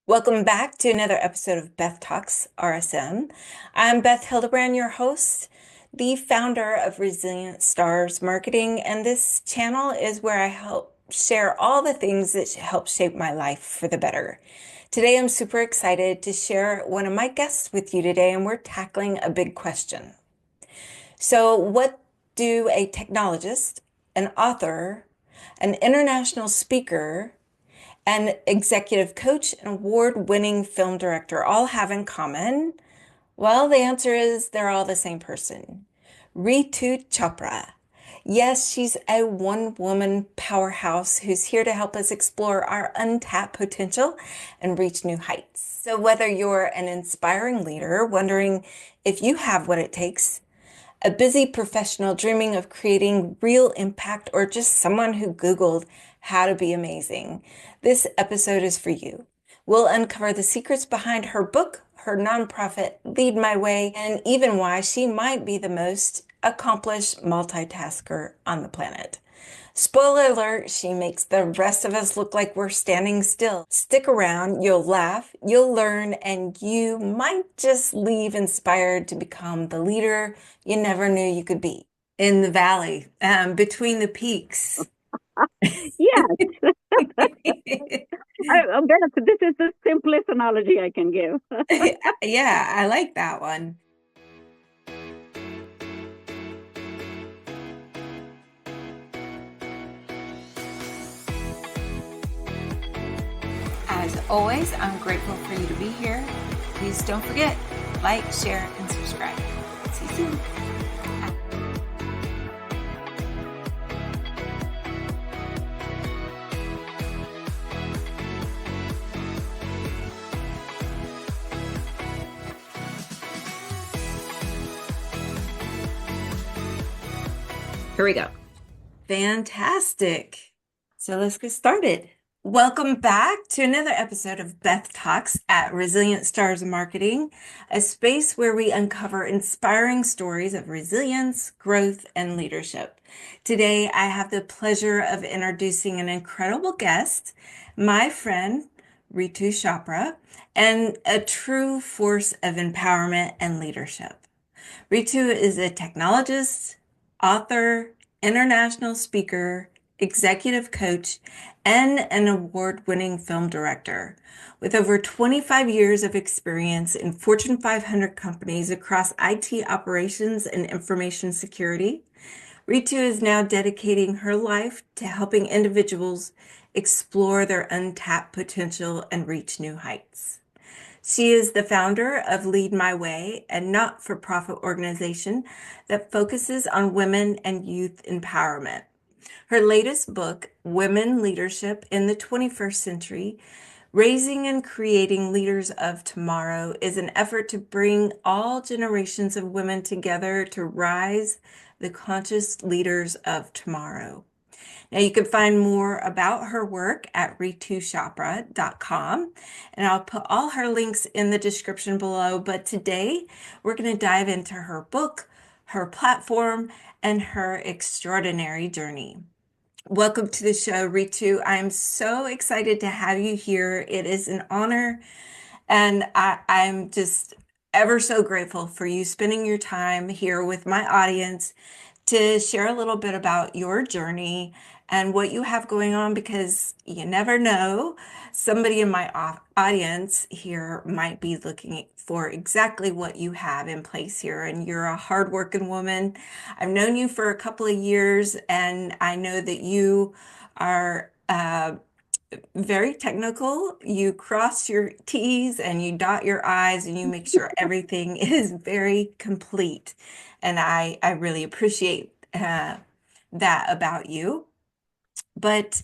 Welcome back to another episode of Beth Talks RSM. I'm Beth Hildebrand, your host, the founder of Resilient Stars Marketing, and this channel is where I help share all the things that help shape my life for the better. Today, I'm super excited to share one of my guests with you today, and we're tackling a big question. So, what do a technologist, an author, an international speaker, an executive coach, and award-winning film director all have in common? Well, the answer is they're all the same person. Ritu Chopra. Yes, she's a one-woman powerhouse who's here to help us explore our untapped potential and reach new heights. So whether you're an inspiring leader wondering if you have what it takes, a busy professional dreaming of creating real impact, or just someone who Googled how to be amazing, this episode is for you. We'll uncover the secrets behind her book, her nonprofit, Lead My Way, and even why she might be the most accomplished multitasker on the planet. Spoiler alert, she makes the rest of us look like we're standing still. Stick around, you'll laugh, you'll learn, and you might just leave inspired to become the leader you never knew you could be. In the valley, between the peaks. Yes, this is the simplest analogy I can give. Yeah, I like that one. As always, I'm grateful for you to be here. Please don't forget, like, share, and subscribe. See you soon. Here we go. Fantastic. So let's get started. Welcome back to another episode of Beth Talks at Resilient Stars Marketing, a space where we uncover inspiring stories of resilience, growth, and leadership. Today, I have the pleasure of introducing an incredible guest, my friend, Ritu Chopra, and a true force of empowerment and leadership. Ritu is a technologist, author, international speaker, executive coach, and an award-winning film director. With over 25 years of experience in Fortune 500 companies across IT operations and information security, Ritu is now dedicating her life to helping individuals explore their untapped potential and reach new heights. She is the founder of Lead My Way, a not-for-profit organization that focuses on women and youth empowerment. Her latest book, Women Leadership in the 21st Century, Raising and Creating Leaders of Tomorrow, is an effort to bring all generations of women together to rise the conscious leaders of tomorrow. Now, you can find more about her work at rituchopra.com, and I'll put all her links in the description below. But today, we're going to dive into her book, her platform, and her extraordinary journey. Welcome to the show, Ritu. I'm so excited to have you here. It is an honor, and I'm just ever so grateful for you spending your time here with my audience to share a little bit about your journey and what you have going on, because you never know, somebody in my audience here might be looking for exactly what you have in place here. And you're a hardworking woman. I've known you for a couple of years, and I know that you are very technical. You cross your T's and you dot your I's, and you make sure everything is very complete. And I really appreciate that about you. But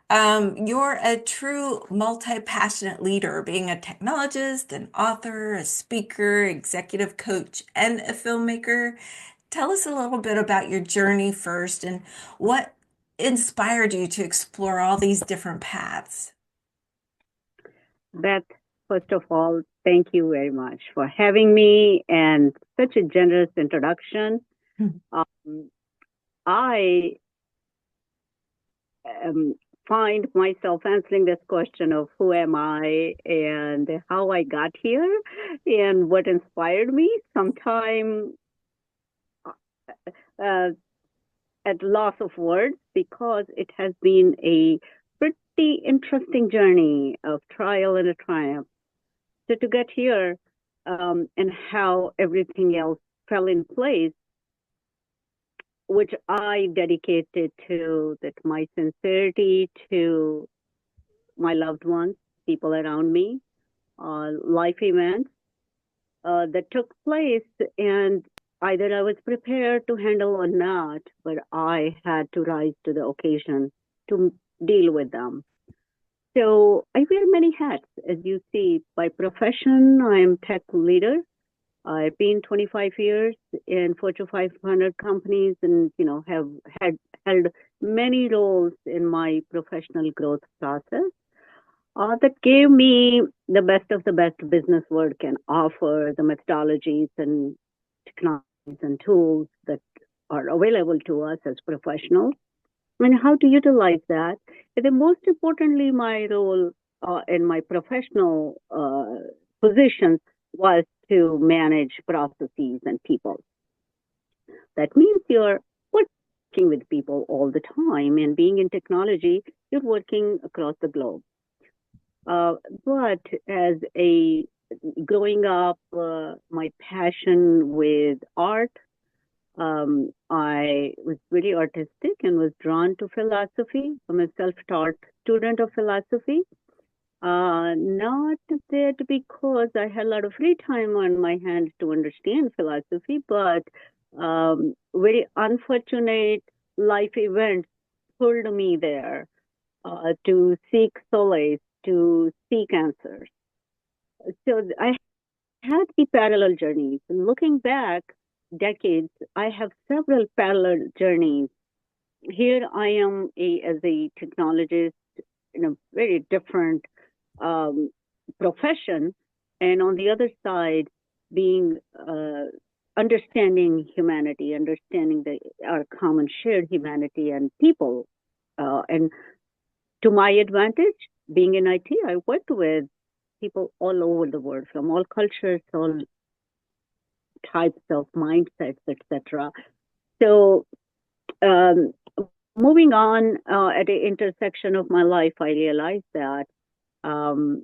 you're a true multi-passionate leader, being a technologist, an author, a speaker, executive coach, and a filmmaker. Tell us a little bit about your journey first, and what inspired you to explore all these different paths. Beth, first of all, thank you very much for having me and such a generous introduction. I, find myself answering this question of who am I and how I got here and what inspired me. Sometime uh, at loss of words because it has been a pretty interesting journey of trial and a triumph. So to get here and how everything else fell in place, which I dedicated to that my sincerity to my loved ones, people around me, life events that took place, and either I was prepared to handle or not, but I had to rise to the occasion to deal with them. So I wear many hats, as you see. By profession, I'm tech leader. I've been 25 years in Fortune 500 companies, and have had held many roles in my professional growth process. That gave me the best of the best business world can offer, the methodologies and technologies and tools that are available to us as professionals, and how to utilize that. And then, most importantly, my role in my professional positions was to manage processes and people. That means you're working with people all the time, and being in technology, you're working across the globe. Uh, but as a growing up, my passion with art, I was really artistic and was drawn to philosophy. I'm a self-taught student of philosophy. Not that because I had a lot of free time on my hands to understand philosophy, but very unfortunate life events pulled me there to seek solace, to seek answers. So I had the parallel journeys. And looking back decades, I have several parallel journeys. Here I am as a technologist in a very different um, profession, and on the other side, being understanding humanity, understanding our common shared humanity and people. And to my advantage, being in IT, I worked with people all over the world, from all cultures, all types of mindsets, etc. So, um, moving on at the intersection of my life, I realized um,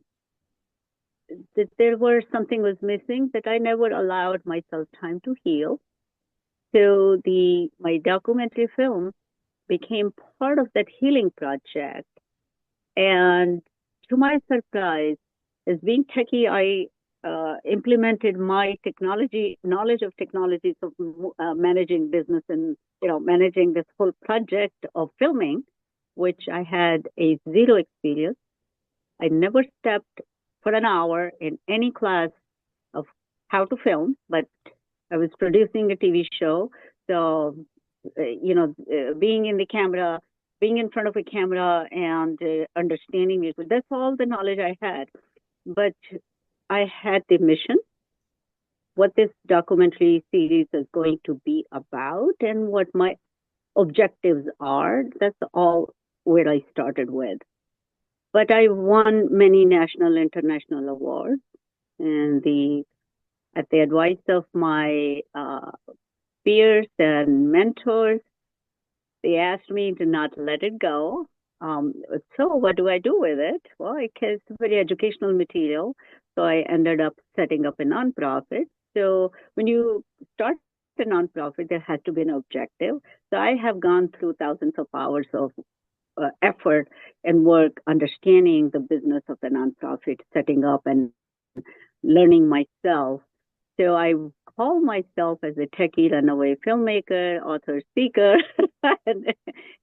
that there was something was missing, that I never allowed myself time to heal. So the my documentary film became part of that healing project. And to my surprise, as being techie, I implemented my technology knowledge of technologies of managing business and managing this whole project of filming, which I had a zero experience. I never stepped for an hour in any class of how to film, but I was producing a TV show. So, being in the camera, being in front of a camera and understanding it, that's all the knowledge I had. But I had the mission, what this documentary series is going to be about, and what my objectives are. That's all where I started with. But I won many national, international awards, and at the advice of my peers and mentors, they asked me to not let it go. Um, so what do I do with it? Well, it's very educational material. So I ended up setting up a nonprofit. So when you start a nonprofit, there has to be an objective. So I have gone through thousands of hours of effort and work understanding the business of the nonprofit, setting up and learning myself. So I call myself as a techie runaway filmmaker, author, speaker, and,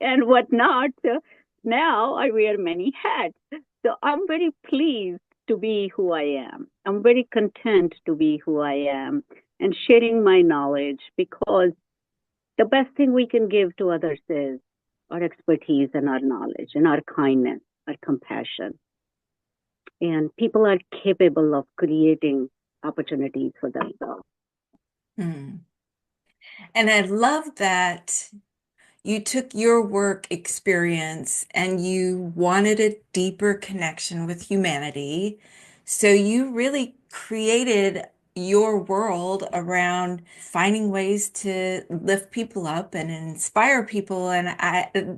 and whatnot. So now I wear many hats. So I'm very pleased to be who I am. I'm very content to be who I am and sharing my knowledge, because the best thing we can give to others is our expertise and our knowledge and our kindness, our compassion. And people are capable of creating opportunities for themselves. Hmm. And I love that You took your work experience and you wanted a deeper connection with humanity. So you really created your world around finding ways to lift people up and inspire people. And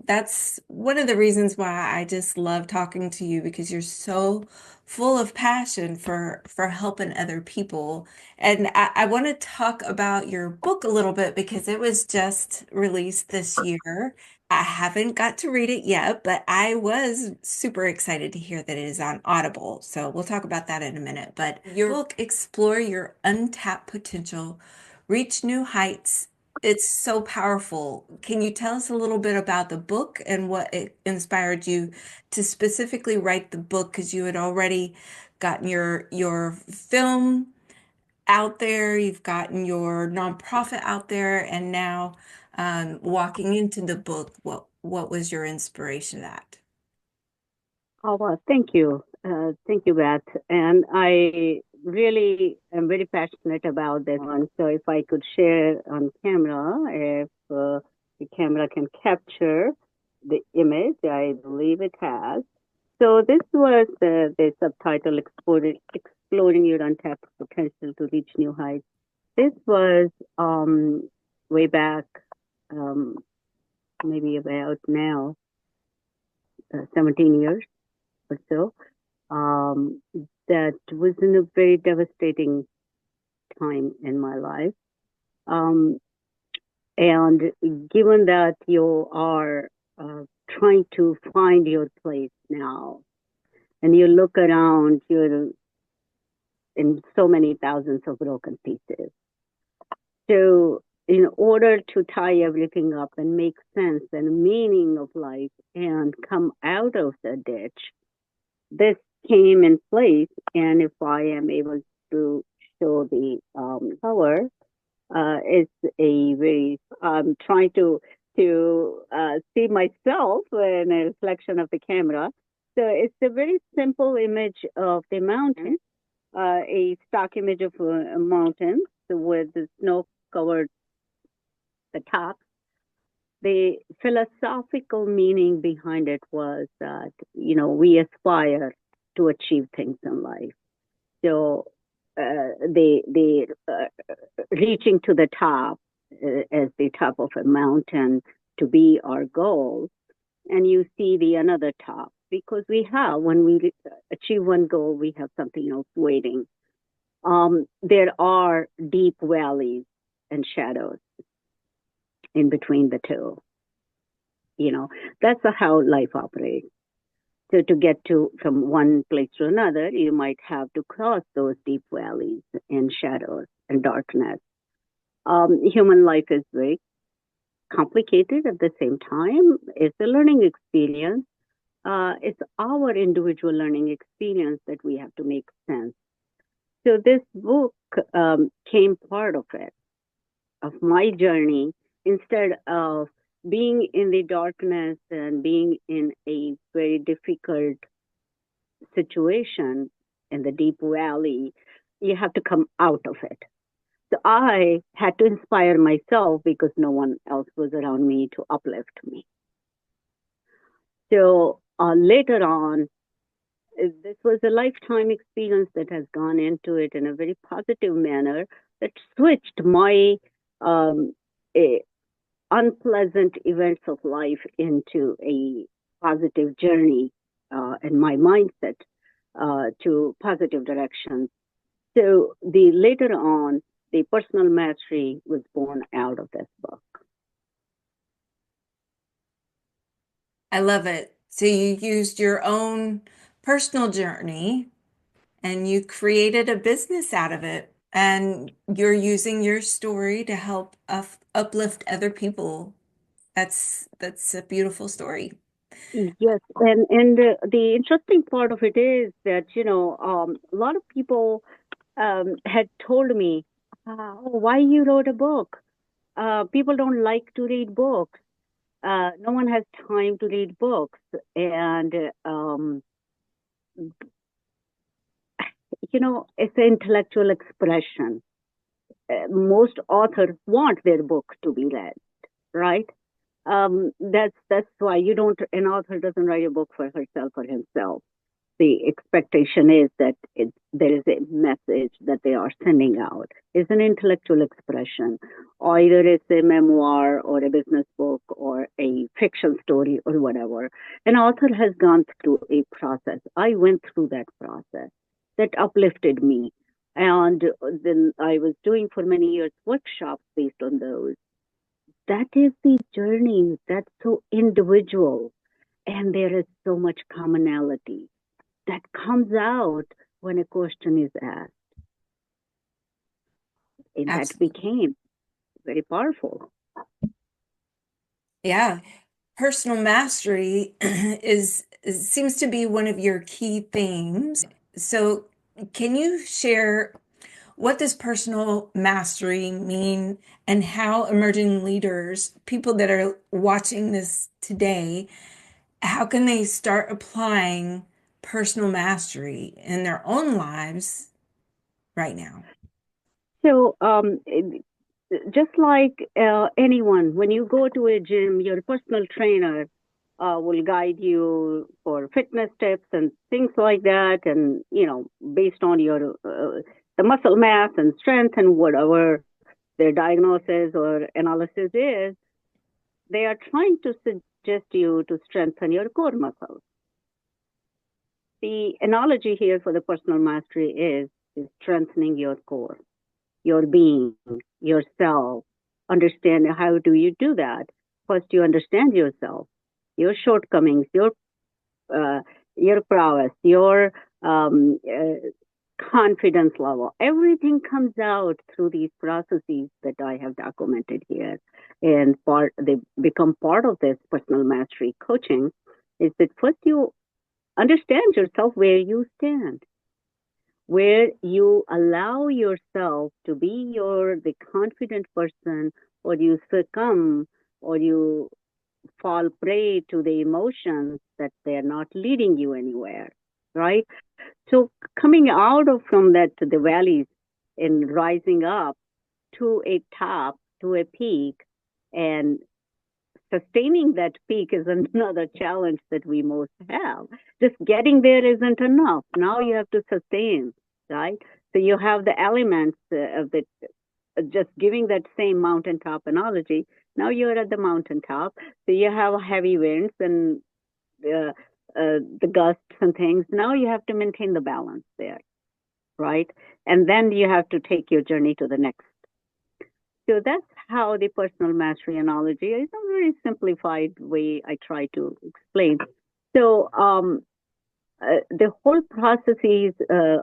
that's one of the reasons why I just love talking to you because you're so full of passion for helping other people. And I want to talk about your book a little bit because it was just released this year. I haven't got to read it yet, but I was super excited to hear that it is on Audible. So we'll talk about that in a minute. But your book, Explore Your Untapped Potential, Reach New Heights. It's so powerful. Can you tell us a little bit about the book and what it inspired you to specifically write the book? Because you had already gotten your film out there, you've gotten your nonprofit out there, and now walking into the book, what was your inspiration of that? Oh, well, thank you. Thank you, Beth. And I really am very passionate about this one. So if I could share on camera, if the camera can capture the image, I believe it has. So this was the subtitle, Exploring Your Untapped Potential to Reach New Heights. This was way back, um, maybe about now, 17 years or so. Um, that was in a very devastating time in my life. Um, and given that you are trying to find your place now, and you look around, you're in so many thousands of broken pieces. So, in order to tie everything up and make sense and meaning of life and come out of the ditch, this came in place. And if I am able to show the cover, it's a very, trying to see myself in a reflection of the camera. So it's a very simple image of the mountain, a stock image of a mountain with the snow covered the top. The philosophical meaning behind it was that, we aspire to achieve things in life. So the reaching to the top as the top of a mountain to be our goal, and you see the another top because we have when we achieve one goal, we have something else waiting. There are deep valleys and shadows in between the two. That's how life operates. So to get to from one place to another, you might have to cross those deep valleys and shadows and darkness. Human life is very complicated at the same time. It's a learning experience. It's our individual learning experience that we have to make sense. So this book came part of it, of my journey, instead of being in the darkness and being in a very difficult situation in the deep valley, you have to come out of it. So I had to inspire myself because no one else was around me to uplift me. So later on, this was a lifetime experience that has gone into it in a very positive manner that switched my um, unpleasant events of life into a positive journey and my mindset to positive directions. So the later on, the personal mastery was born out of this book. I love it. So you used your own personal journey and you created a business out of it. And you're using your story to help uplift other people. That's a beautiful story. Yes, and the interesting part of it is that a lot of people had told me, "Oh, why you wrote a book? People don't like to read books. No one has time to read books, and it's an intellectual expression. Most authors want their book to be read, right? That's why you don't. An author doesn't write a book for herself or himself. The expectation is that there is a message that they are sending out. It's an intellectual expression. Either it's a memoir or a business book or a fiction story or whatever. An author has gone through a process. I went through that process that uplifted me. And then I was doing for many years workshops based on those. That is the journey that's so individual. And there is so much commonality that comes out when a question is asked. And that Absolutely. became very powerful. Yeah. Personal mastery seems to be one of your key themes. So, can you share what does personal mastery mean and how emerging leaders, people that are watching this today, how can they start applying personal mastery in their own lives right now? So, just like anyone, when you go to a gym, your personal trainer will guide you for fitness tips and things like that, and based on your the muscle mass and strength and whatever their diagnosis or analysis is, they are trying to suggest you to strengthen your core muscles. The analogy here for the personal mastery is strengthening your core, your being, yourself. Understand how do you do that? First, you understand yourself, your shortcomings, uh, your prowess, your confidence level. Everything comes out through these processes that I have documented here, and they become part of this personal mastery coaching. Is that first you understand yourself where you stand, where you allow yourself to be the confident person, or you succumb, or you fall prey to the emotions that they're not leading you anywhere, right? So coming out of from that to the valleys and rising up to a top, to a peak, and sustaining that peak is another challenge that we most have. Just getting there isn't enough. Now you have to sustain, right? So you have the elements of the just giving that same mountaintop analogy. Now you're at the mountaintop, so you have heavy winds and uh, the gusts and things. Now you have to maintain the balance there, right? And then you have to take your journey to the next. So that's how the personal mastery analogy is a very simplified way I try to explain. So the whole processes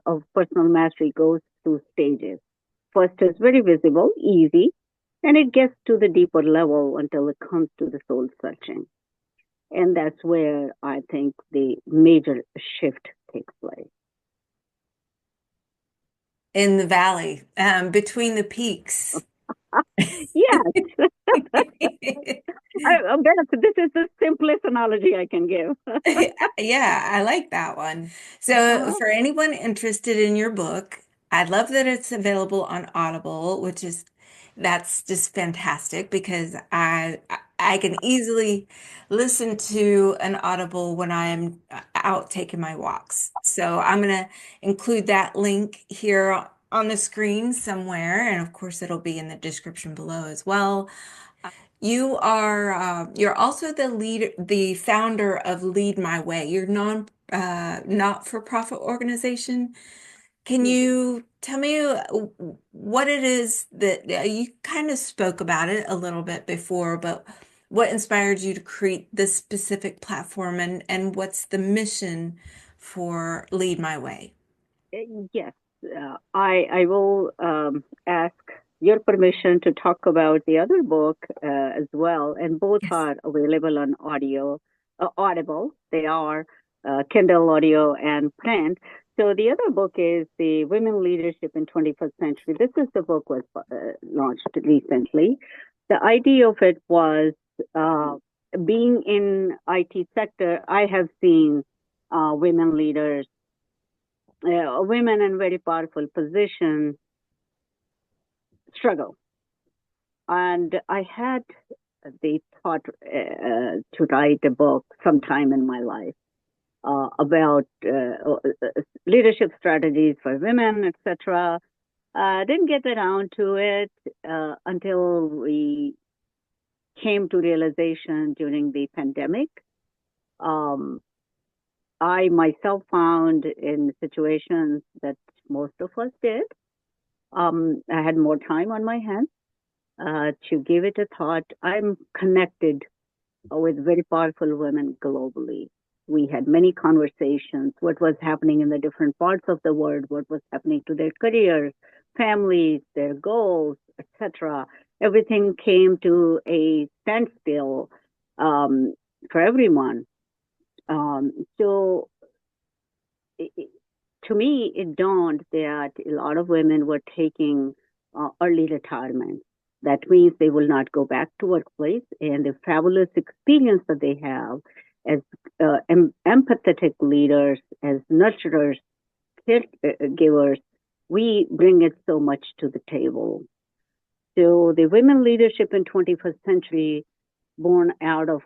of personal mastery goes through stages. First is very visible, easy, and it gets to the deeper level until it comes to the soul searching. And that's where I think the major shift takes place. In the valley, between the peaks. Yes, this is the simplest analogy I can give. Yeah, I like that one. So, Uh-huh. for anyone interested in your book, I love that it's available on Audible, that's just fantastic because I can easily listen to an Audible when I'm out taking my walks. So, I'm gonna include that link here on the screen somewhere, and of course, it'll be in the description below as well. You're also the founder of Lead My Way, your not-for-profit organization. Can you tell me what it is that you kind of spoke about it a little bit before, but what inspired you to create this specific platform and what's the mission for Lead My Way? Yes, I will ask your permission to talk about the other book as well, and both Yes. are available on Audible. They are Kindle audio and print. So the other book is the Women Leadership in 21st Century. This is the book was launched recently. The idea of it was uh, being in IT sector. I have seen women leaders, women in very powerful positions struggle. And I had they thought to write a book sometime in my life about leadership strategies for women, etc. Didn't get around to it until we came to realization during the pandemic. Um, I myself found in situations that most of us did. I had more time on my hands to give it a thought. I'm connected with very powerful women globally. We had many conversations, what was happening in the different parts of the world, what was happening to their careers, families, their goals, etc. Everything came to a standstill for everyone. So to me, it dawned that a lot of women were taking early retirement. That means they will not go back to workplace, and the fabulous experience that they have as empathetic leaders, as nurturers, caregivers, we bring it so much to the table. So the women leadership in 21st century, born out of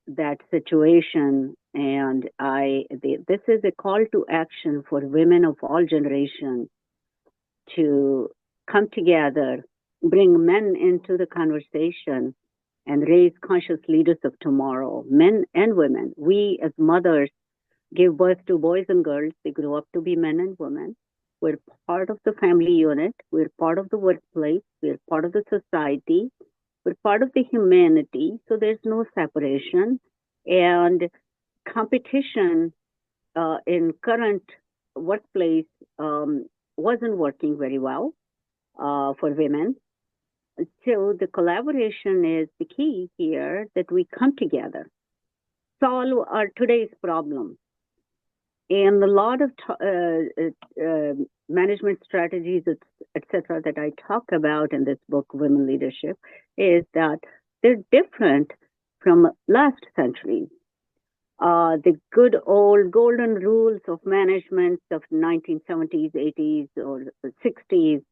that situation, and this is a call to action for women of all generations to come together, bring men into the conversation, and raise conscious leaders of tomorrow, men and women. We as mothers give birth to boys and girls. They grow up to be men and women. We're part of the family unit. We're part of the workplace. We're part of the society. We're part of the humanity. So there's no separation. And competition in current workplace wasn't working very well for women. So the collaboration is the key here, that we come together, solve our today's problem. And a lot of management strategies, etc., that I talk about in this book, Women Leadership, is that they're different from last century. The good old golden rules of management of 1970s, 80s, or 60s,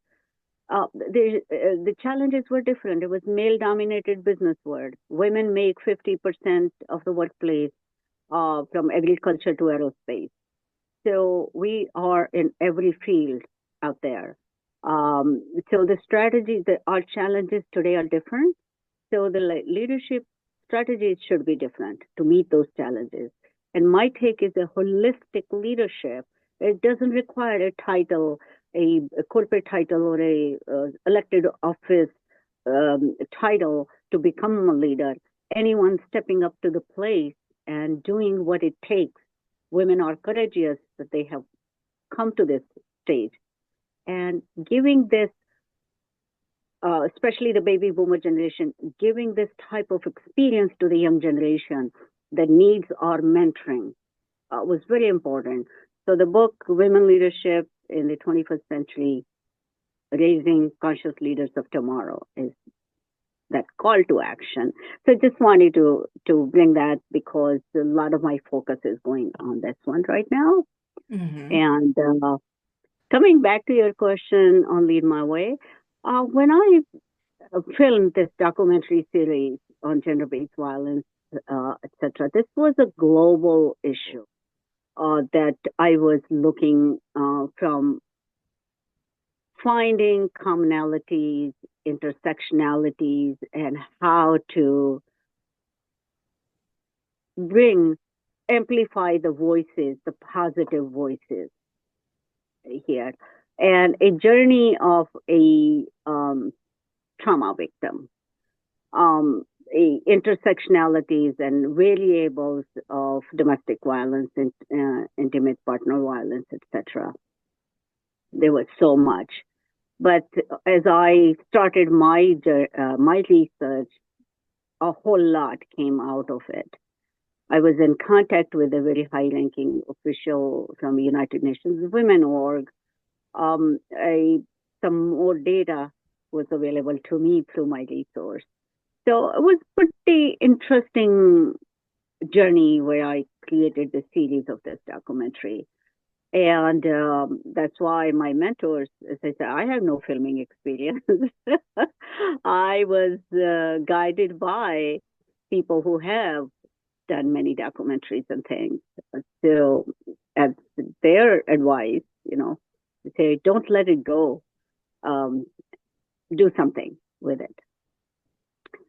the challenges were different. It was male-dominated business world. Women make 50% of the workplace from agriculture to aerospace. So we are in every field out there. So the strategy, our challenges today are different. So the leadership strategies should be different to meet those challenges. And my take is a holistic leadership. It doesn't require a title, a corporate title, or a elected office title to become a leader. Anyone stepping up to the place and doing what it takes. Women are courageous that they have come to this stage, and giving this, especially the baby boomer generation, giving this type of experience to the young generation that needs our mentoring was very important. So the book, Women Leadership in the 21st Century, Raising Conscious Leaders of Tomorrow, is that call to action. So just wanted to bring that because a lot of my focus is going on this one right now. Mm-hmm. And coming back to your question on Lead My Way, when I filmed this documentary series on gender-based violence, etc., this was a global issue that I was looking from finding commonalities, intersectionalities, and how to amplify the voices, the positive voices here. And a journey of a trauma victim, intersectionalities and variables of domestic violence and intimate partner violence, etc. There was so much. But as I started my research, a whole lot came out of it. I was in contact with a very high-ranking official from the United Nations Women Org. Some more data was available to me through my resource. So it was a pretty interesting journey where I created the series of this documentary. And that's why my mentors, as I said, I have no filming experience. I was guided by people who have done many documentaries and things. So, as their advice, they say, don't let it go. Um, do something with it.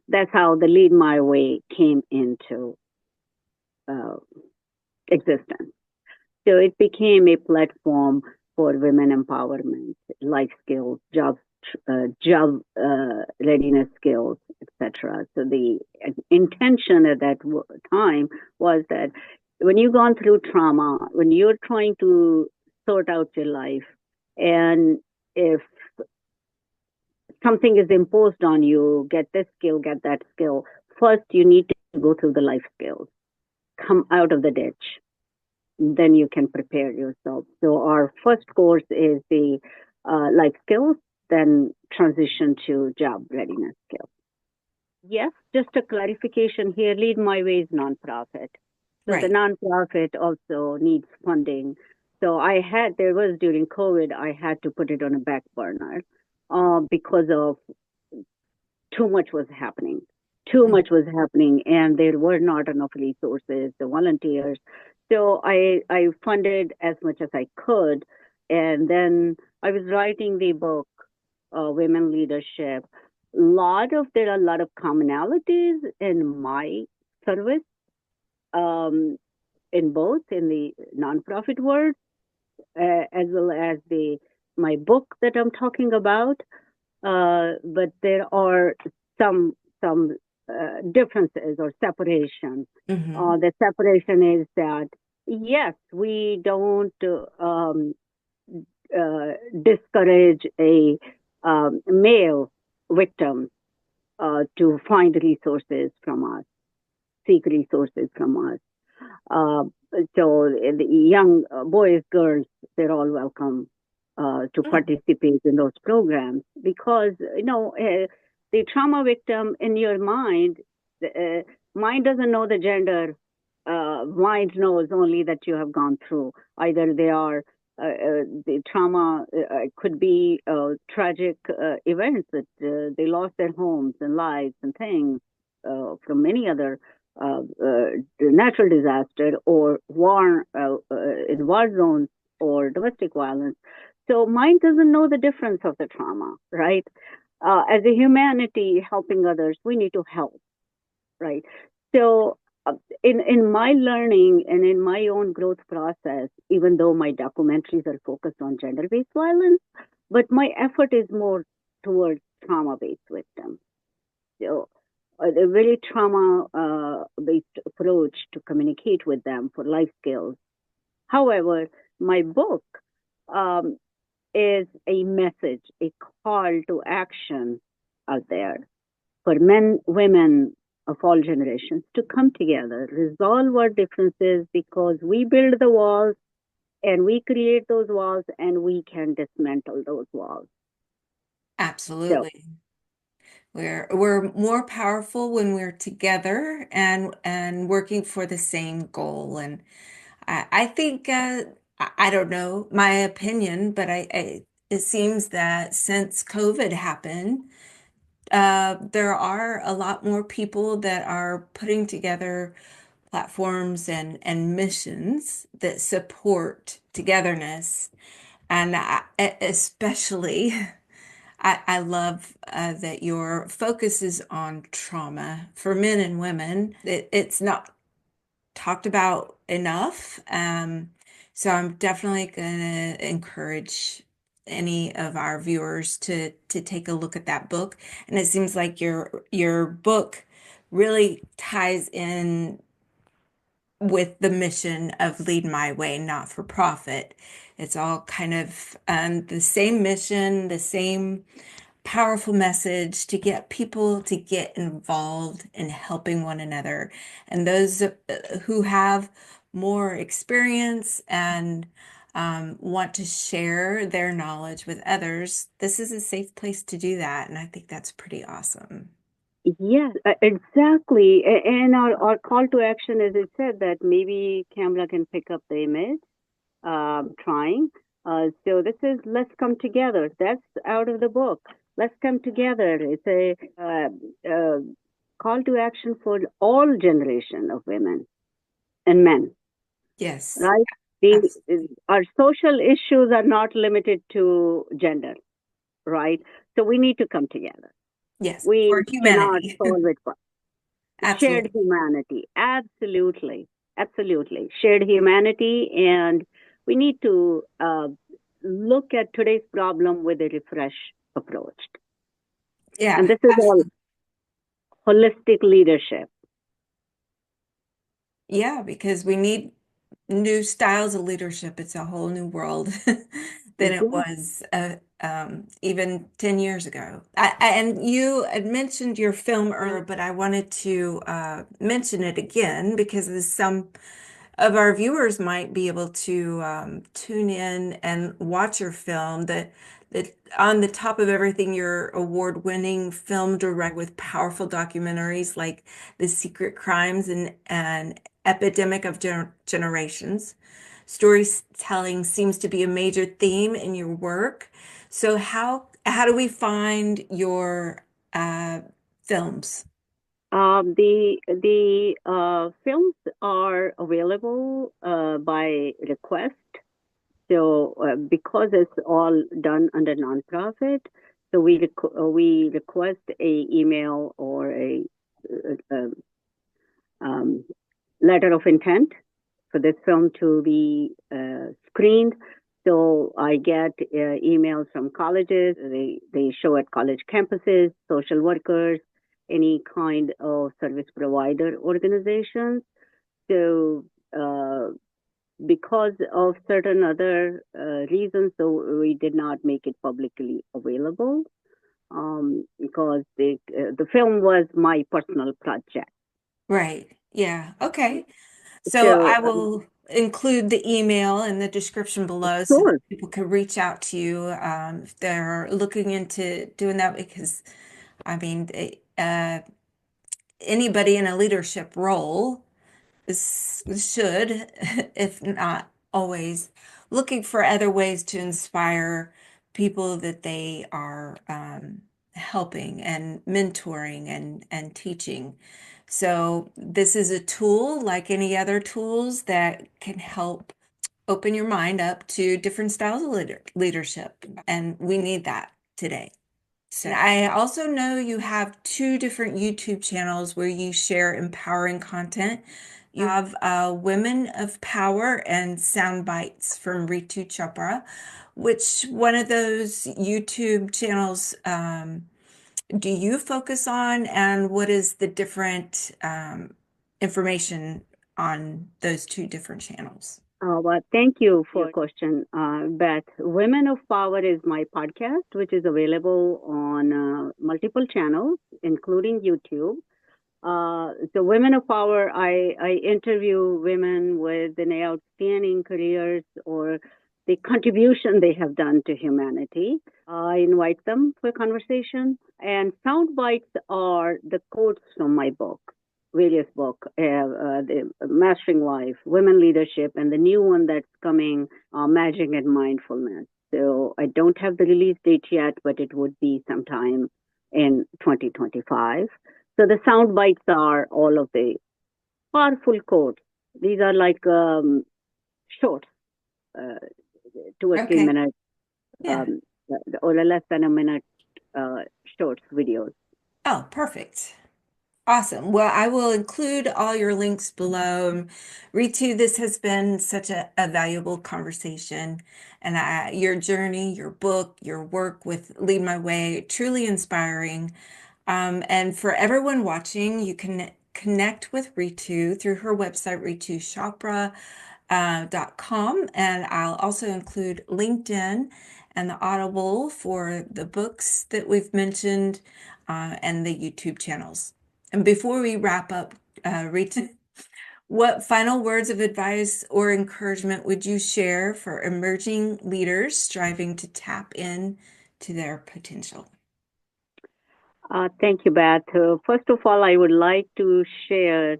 That's how the Lead My Way came into uh, existence. So it became a platform for women empowerment, life skills, job readiness skills, etc. So the intention at that time was that when you've gone through trauma, when you're trying to sort out your life, and if something is imposed on you, get this skill, get that skill, first you need to go through the life skills, come out of the ditch, then you can prepare yourself. So our first course is the life skills, then transition to job readiness skills. Yes, just a clarification here. Lead My Way is nonprofit. So the Right. nonprofit also needs funding. So there was during COVID, I had to put it on a back burner because of too much was happening. Too Mm. much was happening, and there were not enough resources, the volunteers. So I funded as much as I could, and then I was writing the book, Women Leadership. There are a lot of commonalities in my service, um, in both in the nonprofit world as well as the my book that I'm talking about. But there are some differences or separation. Hmm. The separation is that yes, we don't discourage a male victim to find resources from us, seek resources from us. Uh, so the young boys, girls, they're all welcome to participate in those programs because the trauma victim in your mind, uh, mind doesn't know the gender. Mind knows only that you have gone through. Either they are the trauma could be tragic events that they lost their homes and lives and things from many other natural disaster or war in war zones or domestic violence. So mind doesn't know the difference of the trauma, right? As a humanity helping others, we need to help, right? So uh, in my learning and in my own growth process, even though my documentaries are focused on gender-based violence, but my effort is more towards trauma-based victims. So a very trauma based approach to communicate with them for life skills. However, my book um, is a message, a call to action out there for men, women of all generations to come together, resolve our differences because we build the walls and we create those walls and we can dismantle those walls. So, Absolutely. We're more powerful when we're together and working for the same goal. And I think I don't know my opinion, but it seems that since COVID happened, there are a lot more people that are putting together platforms and missions that support togetherness. And especially, I love that your focus is on trauma for men and women. It's not talked about enough. So I'm definitely going to encourage any of our viewers to take a look at that book. And it seems like your book really ties in with the mission of Lead My Way, not for profit. It's all kind of the same mission, the same powerful message to get people to get involved in helping one another. And those who have more experience and want to share their knowledge with others, this is a safe place to do that. And I think that's pretty awesome. yes, exactly. And our call to action, as I said, that maybe Kamla can pick up the image. trying. So this is Let's Come Together. That's out of the book. Let's come together. It's a call to action for all generation of women and men, Yes. right? The Absolutely. our social issues are not limited to gender, right? So we need to come together. Yes. We For cannot humanity. solve it by shared Absolutely. humanity. Absolutely, absolutely, shared humanity, and we need to look at today's problem with a refresh approach. Yeah. And this is all holistic leadership. Yeah, because we need new styles of leadership. It's a whole new world than it Yeah. was even 10 years ago. And you had mentioned your film earlier, but I wanted to mention it again because there's some of our viewers might be able to tune in and watch your film that on the top of everything, your award-winning film direct with powerful documentaries like The Secret Crimes and Epidemic of Generations. Storytelling seems to be a major theme in your work. So how do we find your uh, films? The films are available by request. So because it's all done under nonprofit, so we request a email or a um, letter of intent for this film to be screened. So I get emails from colleges. They show at college campuses, social workers, any kind of service provider organizations. So because of certain other reasons, so we did not make it publicly available because the film was my personal project. Right. Yeah. Okay. So So I will include the email in the description below so that sure. people can reach out to you if they're looking into doing that because I mean, anybody in a leadership role should, if not always, looking for other ways to inspire people that they are helping and mentoring and teaching. So this is a tool like any other tools that can help open your mind up to different styles of leadership. And we need that today. So I also know you have two different YouTube channels where you share empowering content. You have Women of Power and Sound Bites from Ritu Chopra. Which one of those YouTube channels do you focus on, and what is the different information on those two different channels? Well, thank you for your question, Beth. Women of Power is my podcast, which is available on multiple channels, including YouTube. So Women of Power, I interview women with an outstanding careers or the contribution they have done to humanity. I invite them for conversation. And sound bites are the quotes from my book, various book, the Mastering Life, Women Leadership, and the new one that's coming, Magic and Mindfulness. So I don't have the release date yet, but it would be sometime in 2025. So the sound bites are all of the powerful quotes. These are like short, uh, 2 or 3 Okay. minutes, Yeah. um, or less than a minute short videos. Oh, perfect. Awesome. Well, I will include all your links below. Ritu, this has been such a valuable conversation. And your journey, your book, your work with Lead My Way, truly inspiring. And for everyone watching, you can connect with Ritu through her website, rituchopra.com. And I'll also include LinkedIn and the Audible for the books that we've mentioned and the YouTube channels. And before we wrap up, Ritu, what final words of advice or encouragement would you share for emerging leaders striving to tap in to their potential? Thank you, Beth. First of all, I would like to share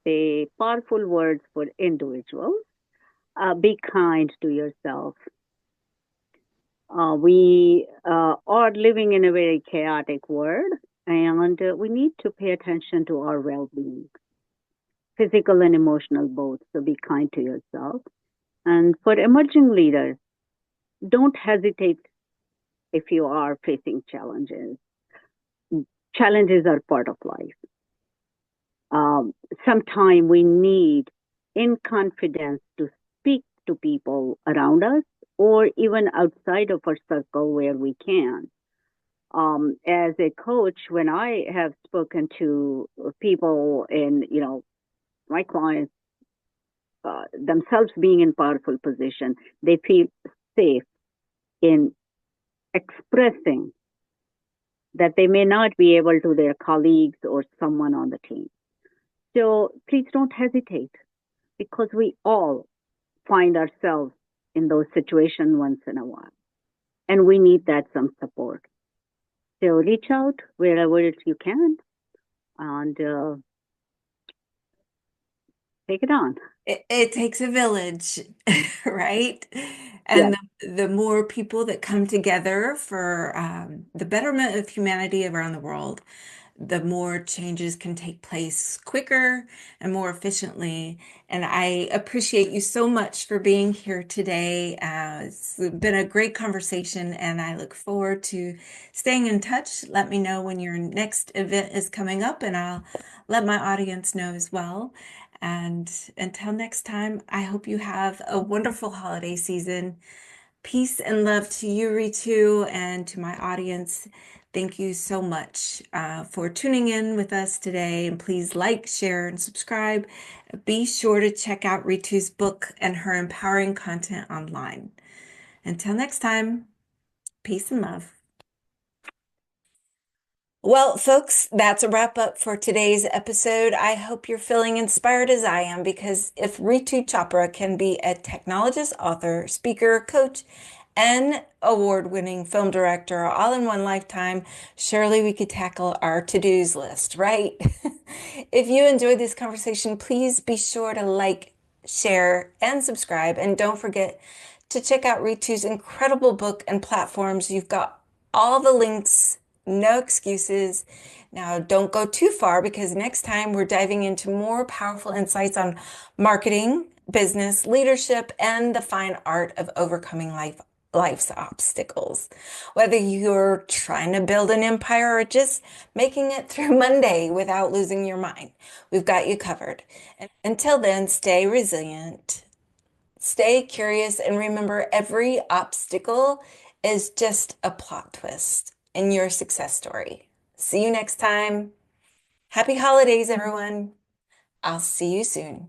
the powerful words for individuals. Be kind to yourself. We are living in a very chaotic world, and we need to pay attention to our well being, physical and emotional both. So be kind to yourself. And for emerging leaders, don't hesitate if you are facing challenges. Challenges are part of life. Um, Sometimes we need in confidence to speak to people around us or even outside of our circle where we can. As a coach, when I have spoken to people in, my clients themselves being in powerful position, they feel safe in expressing that they may not be able to their colleagues or someone on the team. So please don't hesitate because we all find ourselves in those situations once in a while and we need that some support. So reach out wherever you can and take it on. It takes a village, right? Yes. And the more people that come together for the betterment of humanity around the world, the more changes can take place quicker and more efficiently. And I appreciate you so much for being here today. It's been a great conversation, and I look forward to staying in touch. Let me know when your next event is coming up, and I'll let my audience know as well. And until next time, I hope you have a wonderful holiday season. Peace and love to you, Ritu, and to my audience. Thank you so much for tuning in with us today. And please like, share, and subscribe. Be sure to check out Ritu's book and her empowering content online. Until next time, peace and love. Well, folks, that's a wrap up for today's episode. I hope you're feeling inspired as I am because if Ritu Chopra can be a technologist, author, speaker, coach, and award-winning film director all in one lifetime, surely we could tackle our to-dos list, right? If you enjoyed this conversation, please be sure to like, share, and subscribe. And don't forget to check out Ritu's incredible book and platforms. You've got all the links, no excuses. Now, don't go too far because next time we're diving into more powerful insights on marketing, business, leadership, and the fine art of overcoming life's obstacles. Whether you're trying to build an empire or just making it through Monday without losing your mind, we've got you covered. Until then, stay resilient, stay curious, and remember every obstacle is just a plot twist in your success story. See you next time. Happy holidays, everyone. I'll see you soon.